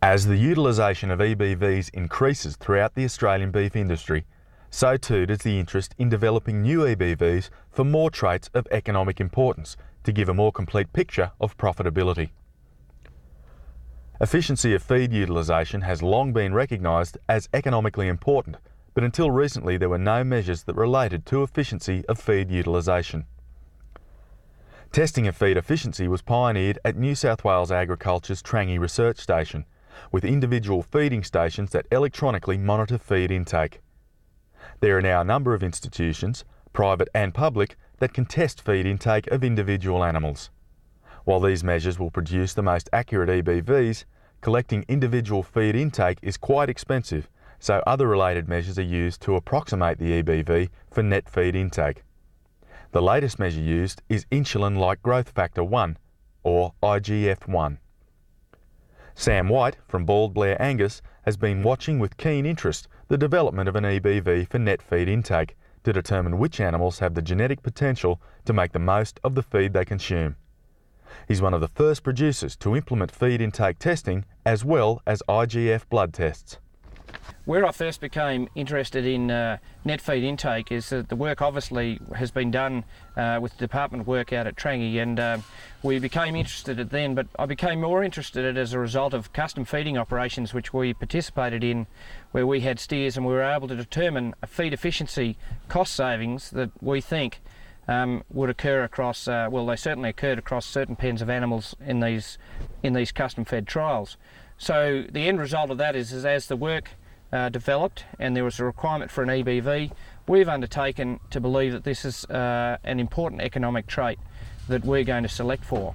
As the utilisation of EBVs increases throughout the Australian beef industry, so too does the interest in developing new EBVs for more traits of economic importance to give a more complete picture of profitability. Efficiency of feed utilisation has long been recognised as economically important, but until recently there were no measures that related to efficiency of feed utilisation. Testing of feed efficiency was pioneered at New South Wales Agriculture's Trangie Research Station, with individual feeding stations that electronically monitor feed intake. There are now a number of institutions, private and public, that can test feed intake of individual animals. While these measures will produce the most accurate EBVs, collecting individual feed intake is quite expensive, so other related measures are used to approximate the EBV for net feed intake. The latest measure used is insulin-like growth factor 1, or IGF-1. Sam White from Bald Blair Angus has been watching with keen interest the development of an EBV for net feed intake to determine which animals have the genetic potential to make the most of the feed they consume. He's one of the first producers to implement feed intake testing as well as IGF blood tests. Where I first became interested in net feed intake is that the work obviously has been done with the department work out at Trangie, and we became interested in it then, but I became more interested in it as a result of custom feeding operations which we participated in, where we had steers and we were able to determine a feed efficiency cost savings that we think would occur across, well, they certainly occurred across certain pens of animals in these custom fed trials. So the end result of that is as the work developed and there was a requirement for an EBV, we've undertaken to believe that this is an important economic trait that we're going to select for.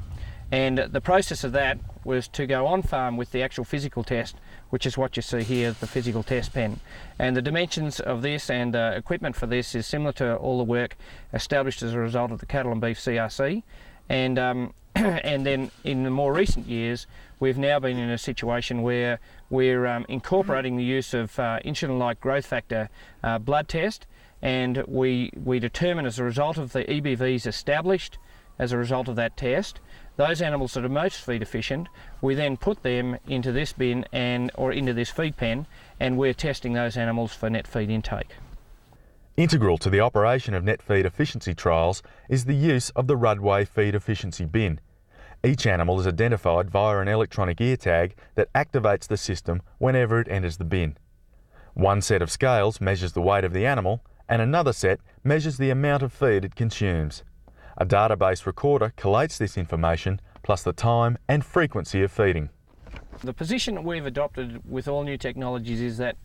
And the process of that was to go on farm with the actual physical test, which is what you see here, the physical test pen. And the dimensions of this and equipment for this is similar to all the work established as a result of the cattle and beef CRC. And and then in the more recent years, we've now been in a situation where we're incorporating the use of insulin-like growth factor blood test, and we determine as a result of the EBVs established as a result of that test, those animals that are most feed efficient, we then put them into this bin or into this feed pen, and we're testing those animals for net feed intake. Integral to the operation of net feed efficiency trials is the use of the Rudway feed efficiency bin. Each animal is identified via an electronic ear tag that activates the system whenever it enters the bin. One set of scales measures the weight of the animal, and another set measures the amount of feed it consumes. A database recorder collates this information, plus the time and frequency of feeding. The position that we've adopted with all new technologies is that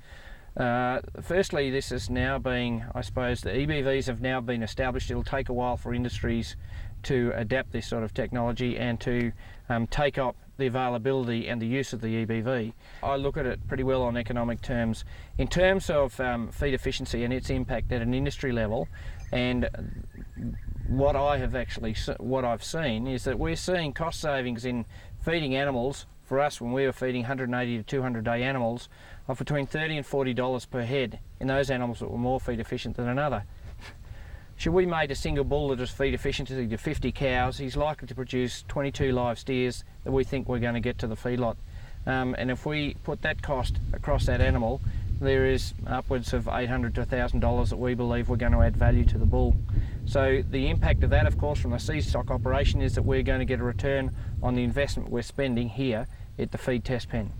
firstly, this is now being, I suppose, the EBVs have now been established. It'll take a while for industries to adapt this sort of technology and to take up the availability and the use of the EBV. I look at it pretty well on economic terms. In terms of feed efficiency and its impact at an industry level, and what I've seen is that we're seeing cost savings in feeding animals. For us, when we were feeding 180 to 200 day animals, of between $30 and $40 per head in those animals that were more feed efficient than another. Should we made a single bull that is feed efficiency to 50 cows, he's likely to produce 22 live steers that we think we're going to get to the feedlot. And if we put that cost across that animal, there is upwards of $800 to $1,000 that we believe we're going to add value to the bull. So the impact of that, of course, from the seed stock operation is that we're going to get a return on the investment we're spending here at the feed test pen.